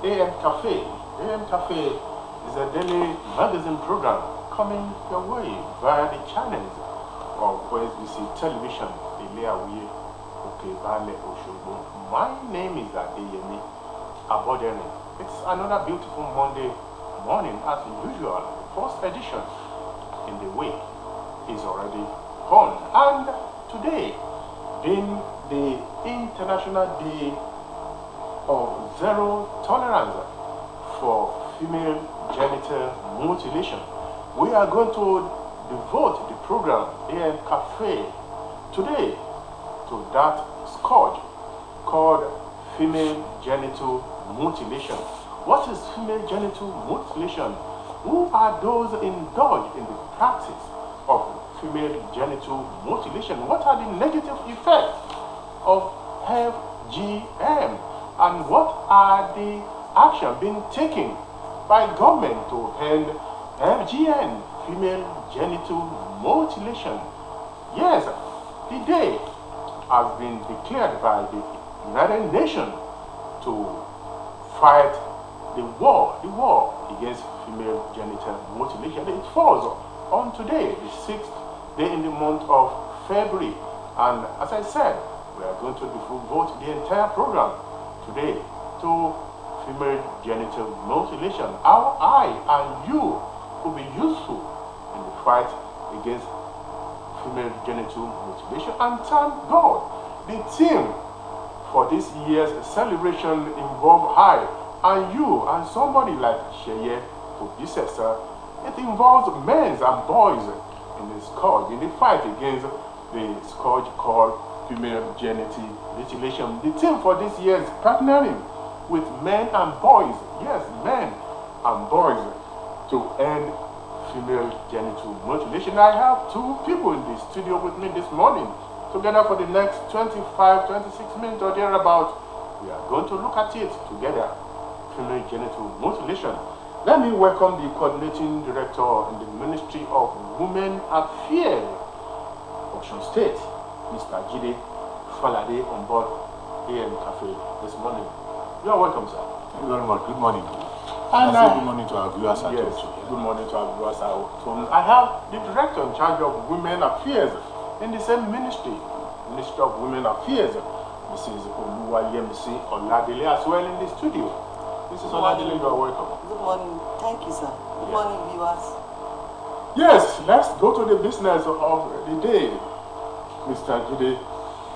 AM Cafe. AM Cafe is a daily magazine program coming your way via the channels of Osbc television, Ileawiye, Okebale, Oshogbo. My name is Adeyemi Abodere. It's another beautiful Monday morning as usual. The first edition in the week is already on. And today, being the International Day of Zero Tolerance for Female Genital Mutilation, we are going to devote the program AM Cafe today to that scourge called female genital mutilation. What is female genital mutilation? Who are those indulged in the practice of female genital mutilation? What are the negative effects of FGM? And what are the actions being taken by government to end FGM, female genital mutilation? Yes, the day has been declared by the United Nations to fight the war against female genital mutilation. It falls on today, the 6th day in the month of February. And as I said, we are going to devote the entire program today to female genital mutilation. How I and you could be useful in the fight against female genital mutilation. And thank God, the theme for this year's celebration involves I and you and somebody like Sheye Obisesa. It involves men and boys in the scourge, in the fight against the scourge called female genital mutilation. The theme for this year is partnering with men and boys, yes, men and boys, to end female genital mutilation. I have two people in the studio with me this morning. Together for the next 25-26 minutes or thereabout, we are going to look at it together, female genital mutilation. Let me welcome the coordinating director in the Ministry of Women Affairs, Osun State, Mr. Jide Falade, on board AM Cafe this morning. You are welcome, sir. Thank you very much. Good morning. And good morning to our viewers at yes, home. good morning to our viewers at home. I have the director in charge of Women Affairs in the same ministry, Ministry of Women Affairs, Mrs. Oluwayemisi Oladele, as well in the studio. Mrs. Oladele, you are welcome. Good morning. Thank you, sir. Good morning, viewers. Yes, let's go to the business of the day. Mr. Jide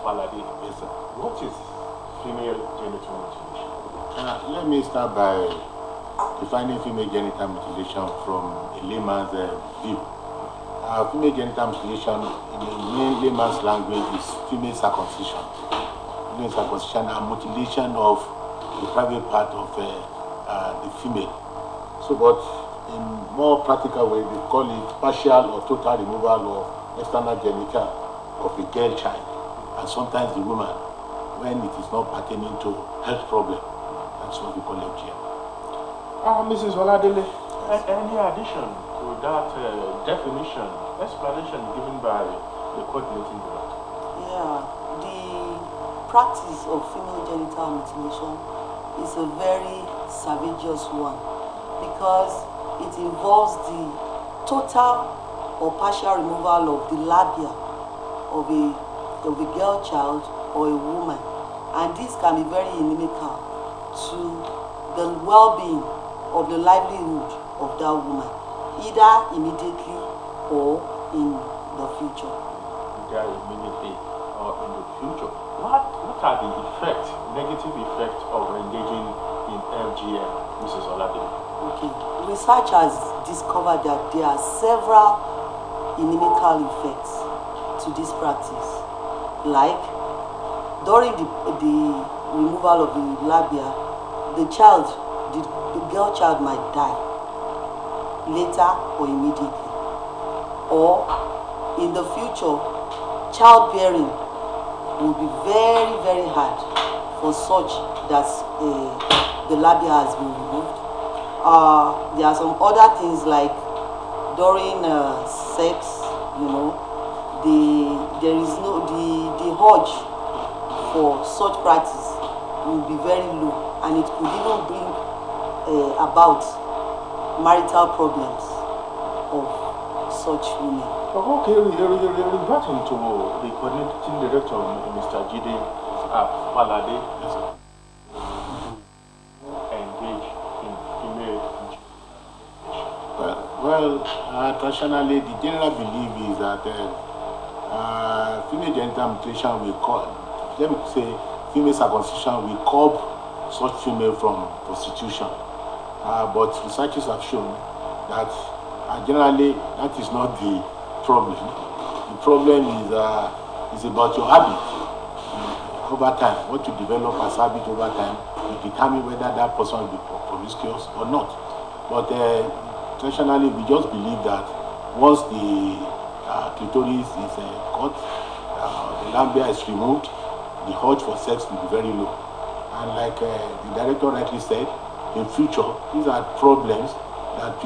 Falade, yes, sir. What is female genital mutilation? Let me start by defining female genital mutilation from a layman's view. Female genital mutilation in a layman's language is female circumcision. Female circumcision and mutilation of the private part of the female. So, but in more practical way, they call it partial or total removal of external genital of a girl child, and sometimes the woman, when it is not pertaining to health problem. That's what we call FGM. Mrs. Oladele, any addition to that definition, explanation given by the coordinating director? Yeah, the practice of female genital mutilation is a very savageous one because it involves the total or partial removal of the labia of a girl child or a woman, and this can be very inimical to the well-being of the livelihood of that woman, either immediately or in the future. Either immediately or in the future. What are the effects, negative effects of engaging in FGM, Mrs. Oladele? Okay, research has discovered that there are several inimical effects to this practice, like during the removal of the labia, the girl child might die later or immediately, or in the future, childbearing will be very, very hard for such that the labia has been removed. There are some other things like during sex, you know, the urge for such practice will be very low, and it could even bring about marital problems of such women. Okay, reverting to the coordinating director, Mr. Jide Falade, engage in female Well, traditionally, the general belief is that female genital mutilation will let me say, female circumcision will curb such female from prostitution. But researchers have shown that generally that is not the problem. The problem is about your habit over time. What you develop as habit over time will determine whether that person will be promiscuous or not. But traditionally, we just believe that once the clitoris is cut, the labia is removed, the urge for sex will be very low. And like the director rightly said, in future, these are problems that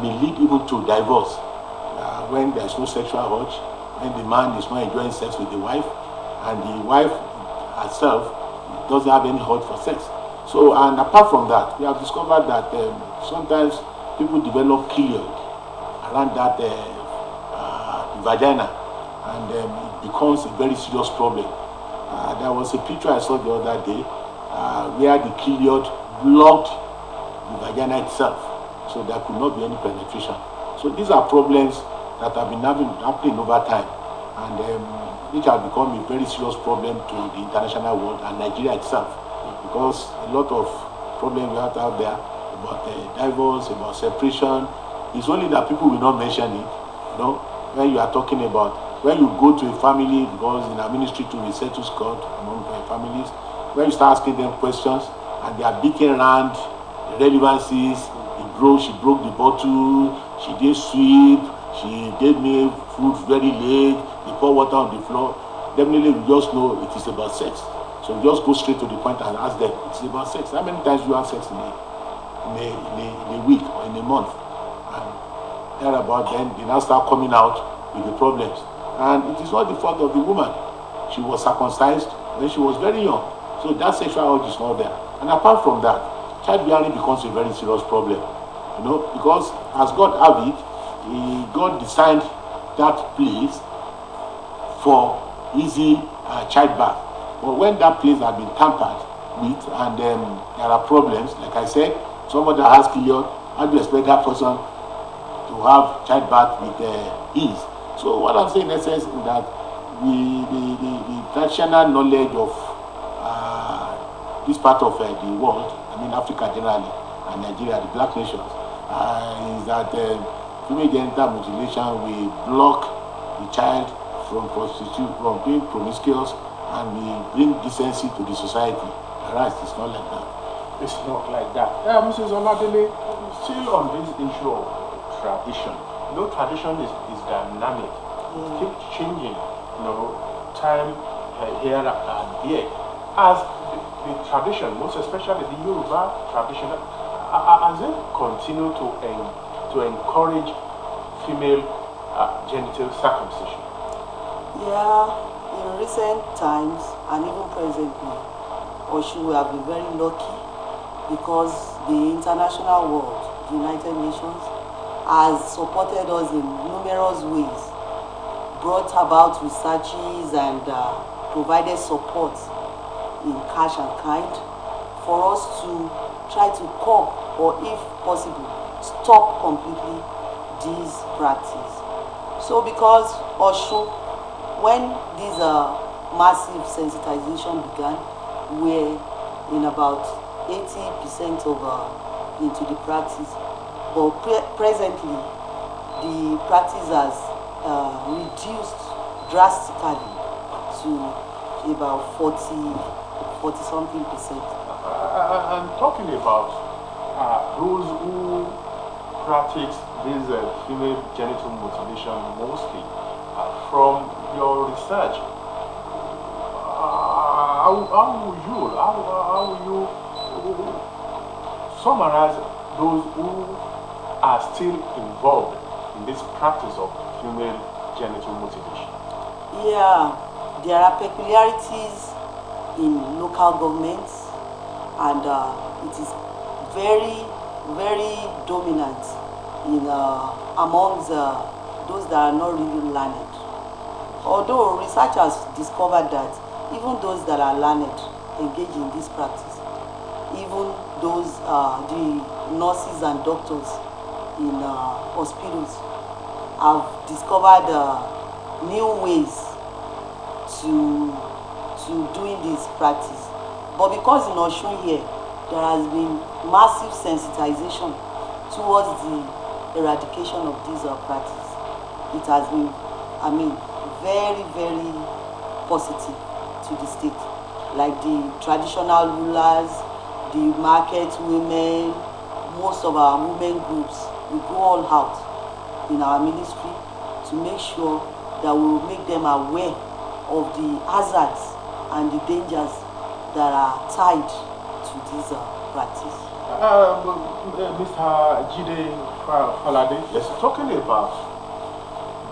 may lead even to divorce. When there's no sexual urge, when the man is not enjoying sex with the wife, and the wife herself doesn't have any urge for sex. So, and apart from that, we have discovered that sometimes people develop keloid around that vagina, and it becomes a very serious problem. There was a picture I saw the other day where the keloid blocked the vagina itself, so there could not be any penetration. So these are problems that have been happening over time, and which have become a very serious problem to the international world and Nigeria itself, because a lot of problems we have out there about divorce, about separation. It's only that people will not mention it. You know, when you are talking about, when you go to a family, because in our ministry too we settle score among families, when you start asking them questions and they are beating around the relevancies, she broke the bottle, she did sweep, she gave me food very late, they pour water on the floor, definitely we just know it is about sex. So we just go straight to the point and ask them, it's about sex. How many times do you have sex in a week or in a month? And thereabout, then they now start coming out with the problems. And it is not the fault of the woman. She was circumcised when she was very young. So that sexual urge is not there. And apart from that, childbearing becomes a very serious problem. You know, because as God have it, God designed that place for easy childbirth. But when that place has been tampered with and there are problems, like I said, somebody that has period, how do you expect that person to have childbirth with ease? So what I'm saying in essence is that the traditional knowledge of this part of the world, I mean Africa generally, and Nigeria, the black nations, is that female genital mutilation will block the child from being promiscuous, and will bring decency to the society. Whereas it's not like that. It's not like that. Mrs. Oladele, still on this issue of tradition. You know, tradition is dynamic. It keeps changing, you know, time here and there. As the tradition, most especially the Yoruba tradition, as it continue to encourage female genital circumcision. Yeah, in recent times and even presently, Oshu we have been very lucky because the international world, the United Nations, has supported us in numerous ways, brought about researches and provided support in cash and kind for us to try to curb or if possible stop completely this practice. So because Oshu, when this massive sensitization began, we're in about 80% of into the practice, but presently the practice has reduced drastically to about 40 something percent. I'm talking about those who practice this female genital mutilation mostly. From your research, how will you summarize those who are still involved in this practice of female genital mutilation? Yeah, there are peculiarities in local governments, and it is very, very dominant in amongst those that are not really learned. Although research has discovered that even those that are learned engage in this practice, even those the nurses and doctors in hospitals have discovered new ways to doing this practice. But because in Osun here there has been massive sensitization towards the eradication of this practice, it has been, I mean, very, very positive to the state. Like the traditional rulers, the market women, most of our women groups, we go all out in our ministry to make sure that we will make them aware of the hazards and the dangers that are tied to this practice. Mr. Jide Falade, yes, talking about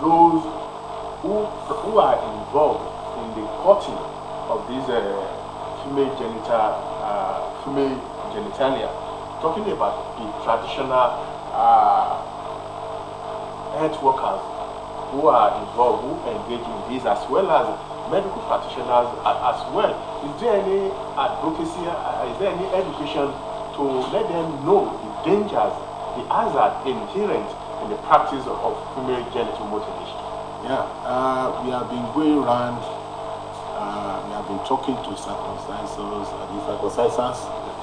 those who are involved in the cutting of these female genitalia, talking about the traditional health workers who are involved, who engage in this, as well as medical practitioners as well. Is there any advocacy, is there any education to let them know the dangers, the hazard inherent in the practice of female genital mutilation? Yeah, we have been going around, we have been talking to circumcisors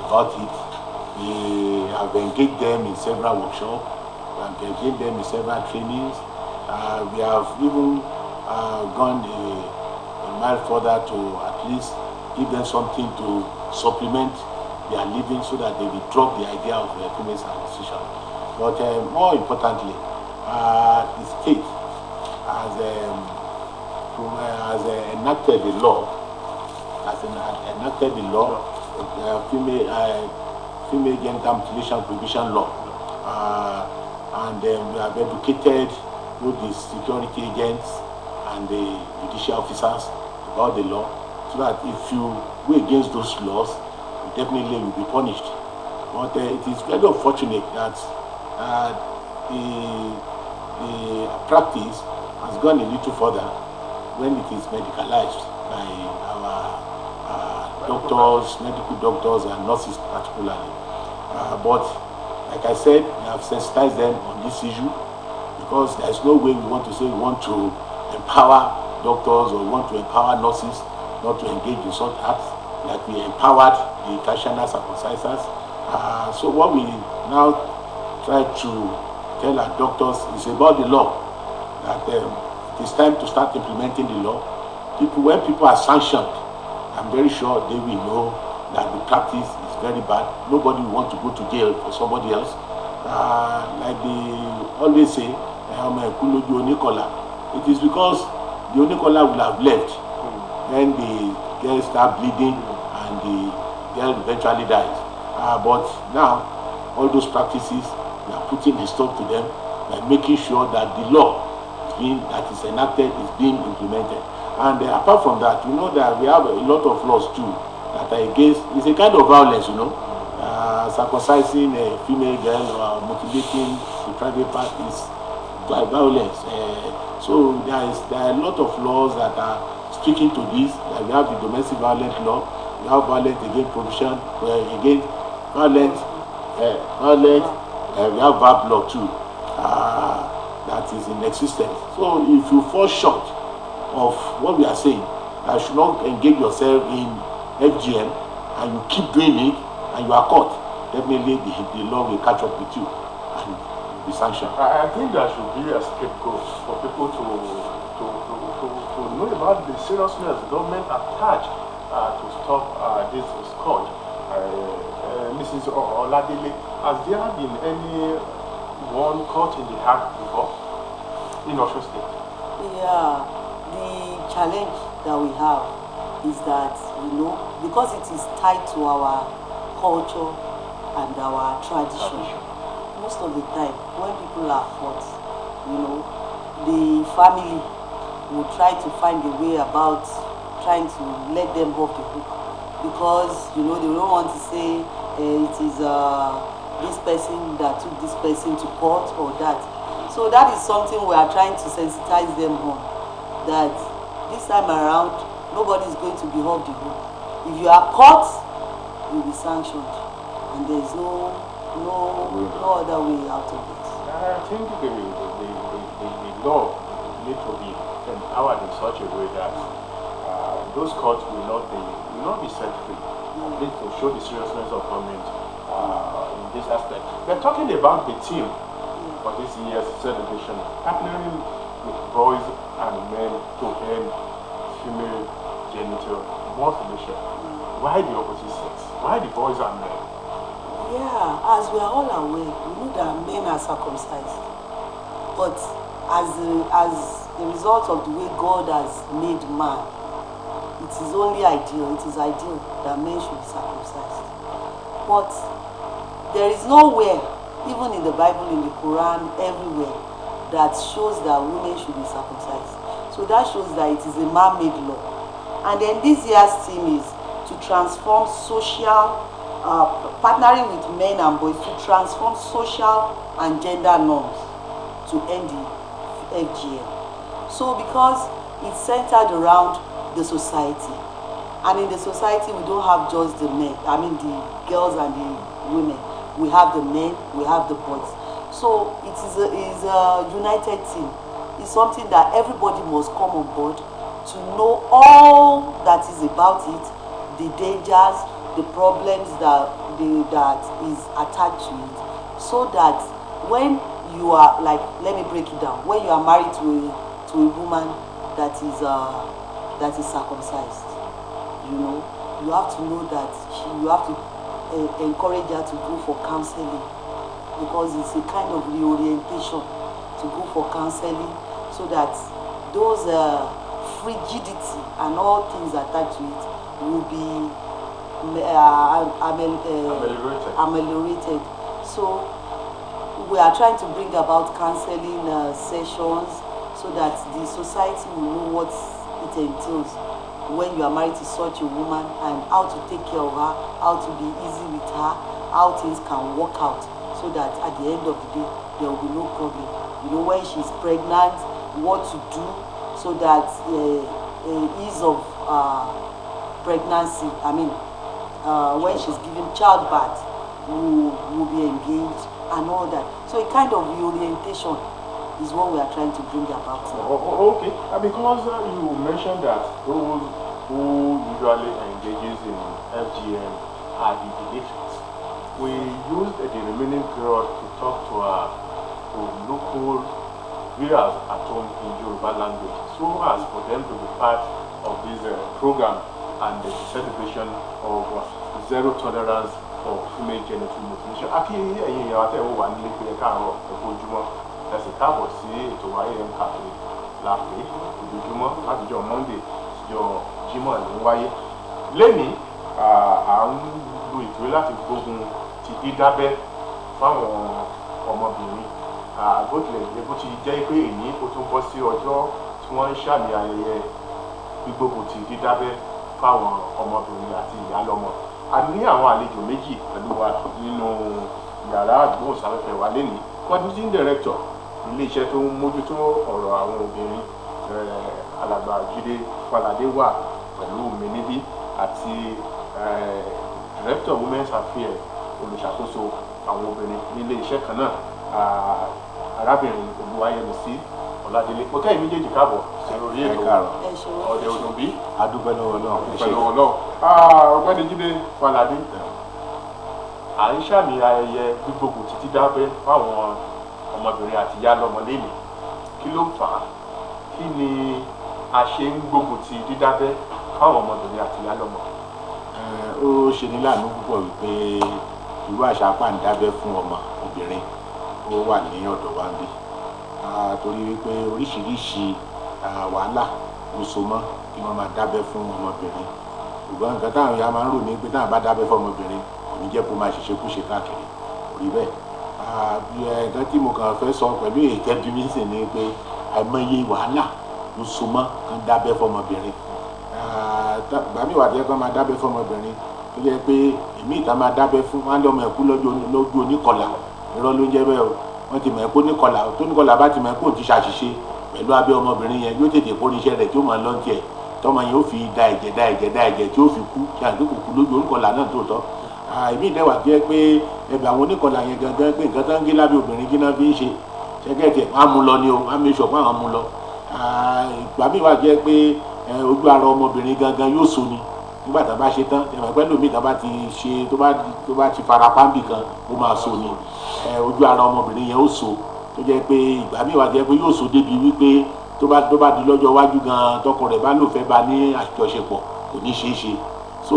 about it. We have engaged them in several workshops, we have engaged them in several trainings. We have even gone a mile further to at least give them something to supplement their living so that they will drop the idea of female circumcision. But more importantly, the state has enacted the law, female genital mutilation prohibition law, and we have educated both the security agents and the judicial officers about the law, so that if you go against those laws, you definitely will be punished. But it is very unfortunate that the practice has gone a little further when it is medicalized by our doctors, medical doctors and nurses particularly. But like I said, we have sensitized them on this issue, because there's no way we want to say we want to empower doctors or we want to empower nurses not to engage in such acts, like we empowered the traditional circumcisers. So what we now try to tell our doctors is about the law, that it is time to start implementing the law. When people are sanctioned, I'm very sure they will know that the practice is very bad. Nobody will want to go to jail for somebody else. Like they always say, it is because the Onikola will have left when the girl start bleeding and the girl eventually dies. But now, all those practices, we are putting a stop to them by making sure that the law that is enacted is being implemented. And apart from that, you know that we have a lot of laws too that are against, it's a kind of violence, you know, circumcising a female girl or mutilating the private part is by violence. So there are a lot of laws that are speaking to this. That we have the domestic violence law, we have violence against provision, against violence, we have VAP law too, that is in existence. So if you fall short of what we are saying, you should not engage yourself in FGM and you keep doing it and you are caught, definitely the law will catch up with you and be sanctioned. I think there should be a scapegoat for people to know about the seriousness government attached to stop this scourge. Mrs. Oladile, has there been any one caught in the act before in Osun State? Yeah, the challenge that we have is that, you know, because it is tied to our culture and our tradition. Most of the time, when people are caught, you know, the family will try to find a way about trying to let them off the hook. because you know they don't want to say it is this person that took this person to court or that. So that is something we are trying to sensitize them on, that this time around nobody is going to be off the hook. If you are caught, you will be sanctioned, and there is no other way out of it. I think the law need to be empowered in such a way that those courts will not be set free. At least to show the seriousness of government in this aspect. We're talking about the team for this year's celebration, partnering with boys and men to end female genital mutilation. Why the opposite sex? Why the boys and men? Yeah, as we are all aware, we know that men are circumcised, but as a result of the way God has made man, it is ideal that men should be circumcised. But there is nowhere, even in the Bible, in the Quran, everywhere, that shows that women should be circumcised. So that shows that it is a man-made law. And then this year's theme is to transform partnering with men and boys to transform social and gender norms to end the FGM. So because it's centered around the society, and in the society we don't have just the men, the girls and the women, we have the men, we have the boys. So it is a united team. It's something that everybody must come on board to know all that is about it, the dangers, the problems that is attached to it, so that when you are, like, let me break it down, when you are married to a woman that is circumcised, you have to know that you have to encourage her to go for counseling, because it's a kind of reorientation to go for counseling, so that those frigidity and all things attached to it will be ameliorated. So we are trying to bring about counseling sessions so that the society will know what it entails when you are married to such a woman, and how to take care of her, how to be easy with her, how things can work out, so that at the end of the day there will be no problem. When she's pregnant, what to do so that ease of pregnancy, when she's giving childbirth, will be engaged and all that. So a kind of reorientation is what we are trying to bring about. Okay, because you mentioned that those who usually engages in FGM are the deletions. We used the remaining period to talk to local viewers at home in Yoruba language, so as for them to be part of this program and the celebration of zero tolerance for female genital mutilation. Aki ẹ̀yin ìyàwó àti ẹ̀wọ̀n wà nílé pé káàárọ̀ ẹ̀kọ́ ojúmọ́ ẹ̀sìn káàbọ̀ sí ètò YM Cafe láàpẹ̀ ojoojúmọ́ látijọ́ Monday síjọ́ Jímọ̀ ló ń wáyé. Lẹ́nìí à ń lo ìtòwé láti gbógun ti dídábẹ́ fáwọn ọmọbìnrin. Bó ti jẹ́ pé èyí ó tún bọ́ sí ọjọ́ tí wọ́n ń ṣàmì ayẹyẹ gbígbógun ti dídábẹ́ fáwọn ọmọbìnrin àti ìyálọ́mọ. A ní àwọn àlejò méjì pẹ̀lú wa nínú yàrá àgbóhùnsáfẹ́fẹ́ wa lẹ́nìí. Coordinating director ilé-iṣẹ́ tó ń mójútó ọ̀rọ̀ àwọn obìnrin, alàgbà Jídé Falade wà pẹ̀lú mi níbí, àti director women's affairs, olùṣàkóso àwọn obìnrin nílé iṣẹ́ kan náà, arábìnrin Olúwayẹmísí Ọládélé. Mo kẹ́yìn méjèèjì káàbọ̀ sí orí ètò Ọdẹ Odòbí. Adúpẹ́ lọ́wọ́ Ọlọ́run. Ọ̀gbẹ́ni Jídé Falade, à ń ṣàmì ayẹyẹ gbígbógun ti dídábẹ́ fáwọn ọmọbìnrin àti ìyálọ́mọ lẹ́nìí. Kí ló fà á? Kí ni a ṣe ń gbógun ti dídábẹ́ fáwọn ọmọbìnrin àti ìyálọ́mọ? Ó ṣe ní láàánú púpọ̀ wípé irú àṣà pàǹdábẹ́ fún ọmọ obìnrin ó wà ní ọ̀dọ̀ wa níbí, torí wípé oríṣiríṣi wàhálà ló so mọ́ kí wọ́n máa dábẹ́ fún ọmọbìnrin. Ṣùgbọ́n nǹkan táwọn ìyá máa ń rò ní pé táwọn bá dábẹ́ fún ọmọbìnrin kò ní jẹ́ kó máa ṣèṣekúṣe káàkiri, kò rí bẹ́ẹ̀. Nǹkan tí mo kàn fẹ́ sọ pẹ̀lú ìtẹ́jú mi sì ni pé àìmọye wàhálà ló so mọ́ kán dábẹ́ fún ọmọbìnrin. ìgbà míì wà tó yẹ kó máa dábẹ́ fún ọmọbìnrin tó jẹ́ pé èmi ìta máa dábẹ́ fún wọn lọ́mọ ẹ̀kú lójú oníkọlà irọ́ ló ń jẹ́ bẹ́ẹ̀ o wọ́n ti mọ̀ ẹ̀kú oníkọlà tó níkọlà bá ti mọ̀ ẹ̀kú ti ṣàṣìṣe pẹ̀lú abẹ́ ọmọbìnrin yẹn yóò tètè kó níṣẹ́ rẹ̀ tí ó máa lọ́n tiẹ̀ tọmọ yẹn ó fi da ẹ̀jẹ̀ tí ó fi kú kí àgbẹ̀ kò kú lójú oníkọlà náà tó tọ́ èmi ìdẹ́wà tó yẹ pé ẹ̀bẹ̀ àwọn oníkọlà yẹn gangan pé nǹkan tó ń gé lábẹ́ obìnrin kí náà fi ń ṣe ṣẹ́gẹ́tì wọn á mú lọ ni o wọn á mi sọ fún àwọn mú lọ ìgbà míì wà jẹ́ pé ojú ara ọmọbìnrin gangan yóò so ni nígbà tá a bá ṣe tán ẹ̀mọ̀ pẹ́ lómi tá a bá ti ṣe tó bá ti fara pàmbì kan ó máa so ni ojú ara ọmọbìnrin yẹn ó so tó jẹ́ pé ìgbà míì wà jẹ́ pé yóò so débi wípé tó bá di lọ́jọ́ iwájú gan tọkọ rẹ̀ bá lò fẹ́ bá ní àjọṣepọ̀ kò ní ṣeé ṣe so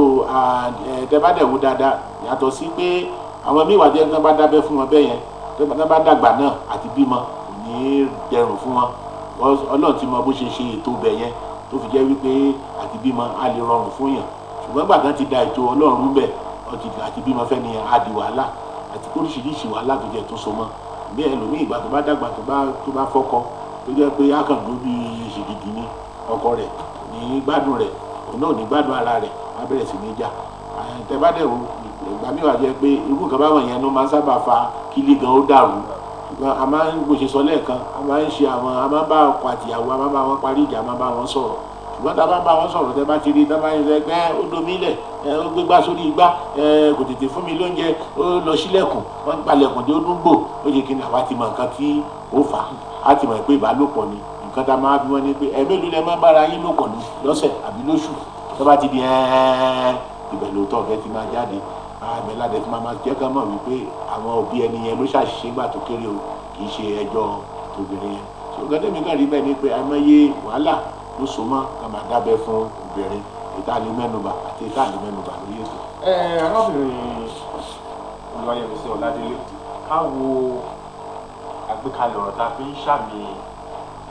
tẹ́ bá dẹ̀ wò dáadáa yàtọ̀ sí pé àwọn míì wà jẹ́ tí wọ́n bá dábẹ́ fún wọn bẹ́ẹ̀ yẹn tí wọ́n bá dàgbà náà àti bímọ kò ní dẹrùn fún wọn Ọlọ́run ti mọ bó ṣe ṣe ètò bẹ̀ yẹn tó fi jẹ́ wípé àti bímọ á lè rọrùn fún yàn ṣùgbọ́n gbà kan ti da ètò Ọlọ́run bẹ̀ àti bímọ fẹ́ ni á di wàhálà àti oríṣiríṣi wàhálà tó jẹ́ tó so mọ́ bí ẹlòmíì ìgbà tó bá dàgbà tó bá fọ́kọ tó jẹ́ pé á kàn dúró bí ṣìgìdì ní ọkọ rẹ̀ ní gbádùn rẹ̀ òun náà ní gbádùn ara rẹ̀ á bẹ̀rẹ̀ sí ní jà tẹ́ bá dẹ̀ wò ìgbà míì wà jẹ́ pé irú nǹkan báwọn yẹn ló máa ń sábà fa kílí gan ó dàrú ṣùgbọ́n a máa ń bó ṣe sọ lẹ́ẹ̀kan a máa ń ṣe àwọn a máa ń bá ọkọ àtìyàwó a máa ń bá wọn parí ìjà a máa ń bá wọn sọ̀rọ̀ ṣùgbọ́n tá a bá ń bá wọn sọ̀rọ̀ tẹ́ bá ti rí tá a bá ń sọ pé ó domi lẹ̀ ó gbégbá sórí igbá kò tètè fún mi lóúnjẹ ó lọ sílẹ̀kùn wọ́n ń palẹ̀kùn dé ó dún gbò ó ṣe kí ni àwa ti mọ nǹkan tí ó fà á ti mọ̀ pé ìbálòpọ̀ ni nǹkan tá a máa bí wọ́n ní pé ẹ̀ẹ́mẹ́lú lẹ máa ń bára yín lòpọ̀ lọ́sẹ̀ àbí lóṣù tó bá ti di ibẹ̀ lóòótọ́ ọ̀fẹ́ ti máa jáde àgbẹ̀ládẹ tí máa jẹ́ ká mọ̀ wípé àwọn òbí ẹni yẹn ló ṣàṣìṣe gbà tó kéré o kì í ṣe ẹjọ́ obìnrin yẹn ṣùgbọ́n tẹ́mi kan rí bẹ́ẹ̀ ni pé àìmọye wàhálà ló so mọ́ ká máa dábẹ́ fún obìnrin ìtàlẹ́ mẹ́nuba àti ìtàlẹ́ mẹ́nuba lórí ètò. arábìnrin Olúwayẹmísí Ọládélé ká wo àgbékalẹ̀ ọ̀rọ̀ tá a fi ń ṣàmì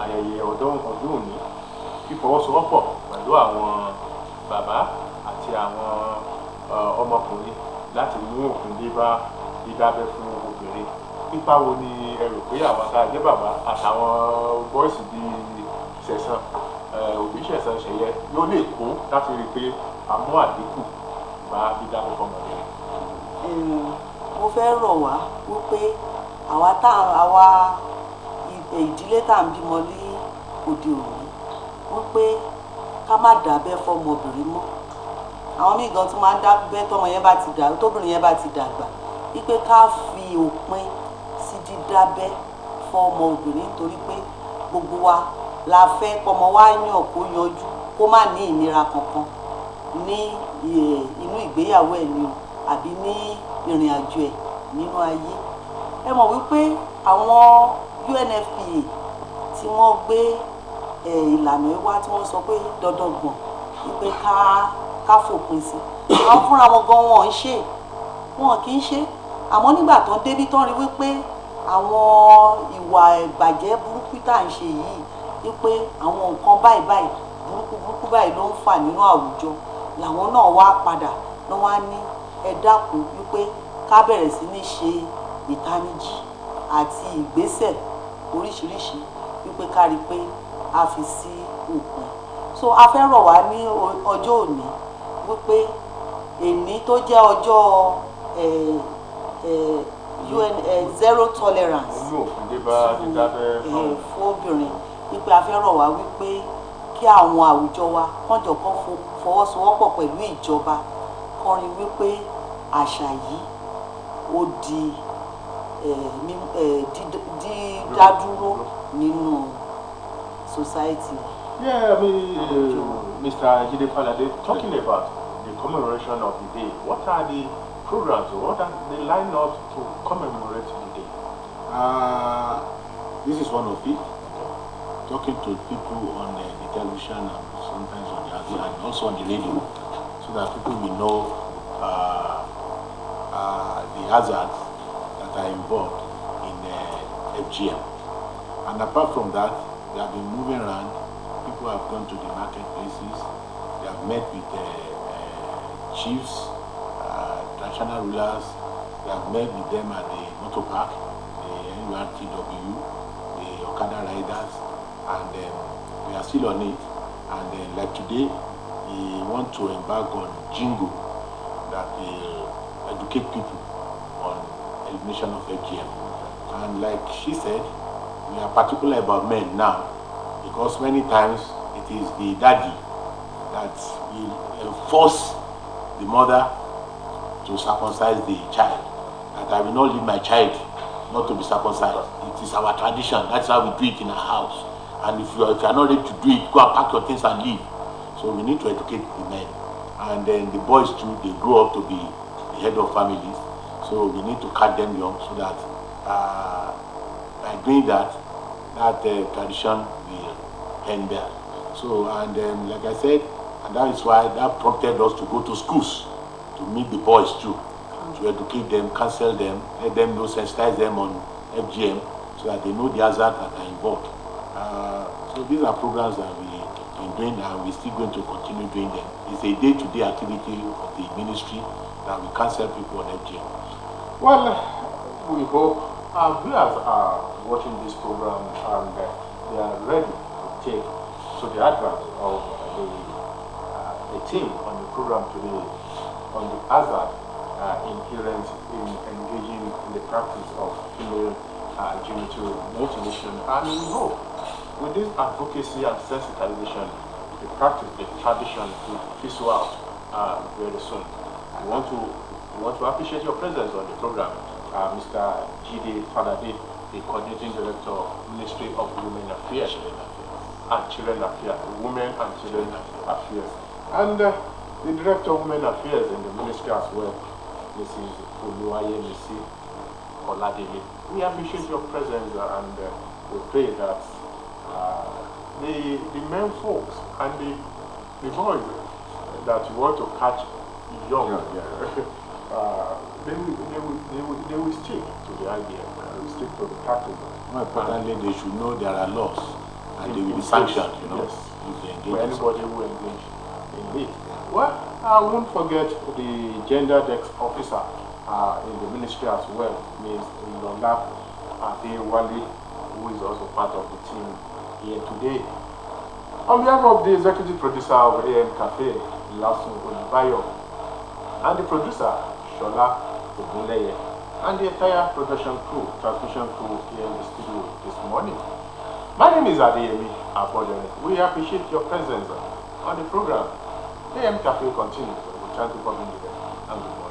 ayẹyẹ ọdún òní fífọwọ́sowọ́pọ̀ pẹ̀lú àwọn bàbá àti àwọn ọmọkùnrin láti mú òfin dé bá dídábẹ́ fún obìnrin. Pípa wo ni ẹ rò pé àwọn tá a jẹ́ bàbá àtàwọn bọ́ìsì bíi Sẹ̀san òbí Sẹ̀san Ṣẹ̀yẹ yóò lè kó láti rí i pé a mú àdínkù bá dídábẹ́ fún ọmọbìnrin? Mo fẹ́ rọ̀ wá wípé ìdílé tá à ń bímọ ní òde òní wípé ká má dábẹ́ fọmọbìnrin mọ́. Àwọn míì gan tún máa ń dábẹ́ tóbìnrin yẹn bá ti dàgbà wípé ká fi òpin sí dídábẹ́ fọmọ obìnrin nítorí pé gbogbo wa la fẹ́ kọ́mọ wa yàn kó yanjú kó má ní ìnira kankan ní inú ìgbéyàwó ẹ̀ ni o àbí ní ìrìn àjò ẹ̀ nínú ayé. Ẹ mọ̀ wípé àwọn UNFPA tí wọ́n gbé ìlànà wá tí wọ́n sọ pé dandan gbọ̀n wípé ká fòpin sí àwọn fúnra wọn gan wọn kì í ṣe àmọ́ nígbà tó ń débi tán rí wípé àwọn ìwà ìbàjẹ́ burúkú tá à ń ṣe yìí wípé àwọn nǹkan báyìí burúkú báyìí ló ń fà nínú àwùjọ làwọn náà wá padà ló wá ní ẹ dákun wípé ká bẹ̀rẹ̀ sí ní ṣe ìtanijí àti ìgbésẹ̀ oríṣiríṣi wípé ká rí pé a fi sí òpin. So a fẹ́ rọ̀ wá ní ọjọ́ òní wípé èní tó jẹ́ ọjọ́ zero tolerance fún obìnrin wípé a fẹ́ rọ̀ wá wípé kí àwọn àwùjọ wa kọ́njọ kan fọwọ́sowọ́pọ̀ pẹ̀lú ìjọba kan rí wípé àṣà yìí ó di dídádúró nínú society. Yeah, I mean, Mr. Jide Falade, talking about the commemoration of the day, what are the programs, what are the lineup to commemorate the day? This is one of it. Talking to people on the television and sometimes on the radio and also on the radio, so that people will know the hazards that are involved in FGM. And apart from that, we have been moving around. People have gone to the marketplaces. They have met with chiefs, traditional rulers. They have met with them at the motor park, the NURTW, the Okada riders, and we are still on it. And like today, he wants to embark on jingo that will educate people on elimination of FGM. And like she said, we are particular about men now because many times it is the daddy that will force the mother to circumcise the child. That I will not leave my child not to be circumcised. It is our tradition. That's how we do it in our house. And if you are not ready to do it, go and pack your things and leave. So we need to educate the men. And then the boys too, they grow up to be the head of families. So we need to cut them young so that by doing that, tradition will end there. So, and then like I said, and that is why that prompted us to go to schools to meet the boys too, to educate them, counsel them, let them know, sensitize them on FGM so that they know the hazard that are involved. So these are programs that we've been doing and we're still going to continue doing them. It's a day-to-day activity of the ministry that we counsel people on FGM. Well, we hope our viewers are watching this program and they are ready to take to the advance of the team on the program today on the hazard inherent in engaging in the practice of female genital mutilation. And we hope with this advocacy and sensitization, the practice, the tradition will fizzle out very soon. We want to appreciate your presence on the program, Mr. Jide Fadade, the Coordinating Director of Ministry of Women Affairs and Children Affairs, Women and Children Affairs, and the Director of Women Affairs in the ministry as well, Mrs. Oluwaye Misi Oladele. We appreciate your presence and we pray that the men folks and the boys that you want to catch young, they will stick to the idea, they will stick to the practice. More importantly, they should know there are laws and they will be sanctioned, you know, yes, if they engage for anybody who engage in it. Well, I won't forget the gender desk officer in the ministry as well, Ms. Lola Adewale, who is also part of the team here today. On behalf of the executive producer of AM Cafe, Lasun Olubayo, and the producer, Shola Ogunleye, and the entire production crew, transmission crew here in the studio this morning. My name is Adeyemi Abodere. We appreciate your presence on the program. AM Cafe continues. We thank you for being here and good morning.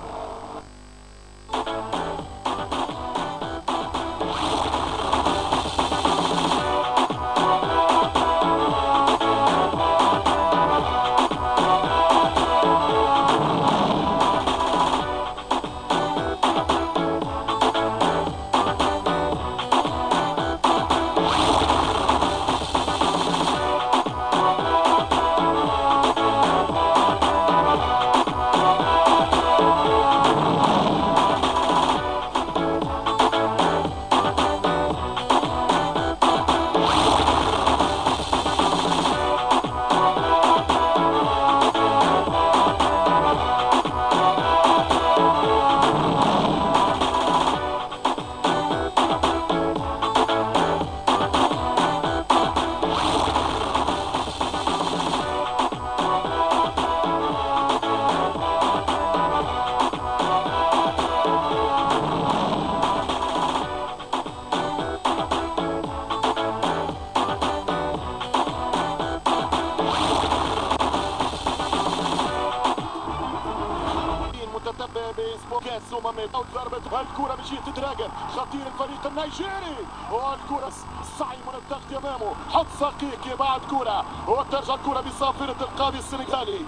الكرة بتجي تتراقب خطير الفريق النيجيري والكرة السعي من الضغط امامه حط ساقيك بعد كرة وترجع الكرة بصافرة القاضي السنغالي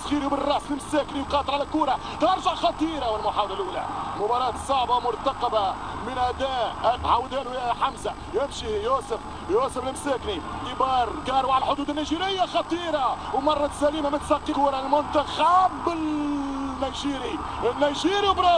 سخيري بالراس المساكني وقاطر على الكرة ترجع خطيرة والمحاولة الأولى مباراة صعبة مرتقبة من أداء عودانه يا حمزة يمشي يوسف المساكني كبار كارو على الحدود النيجيرية خطيرة ومرت سليمة من ساقي كرة المنتخب النيجيري برافو.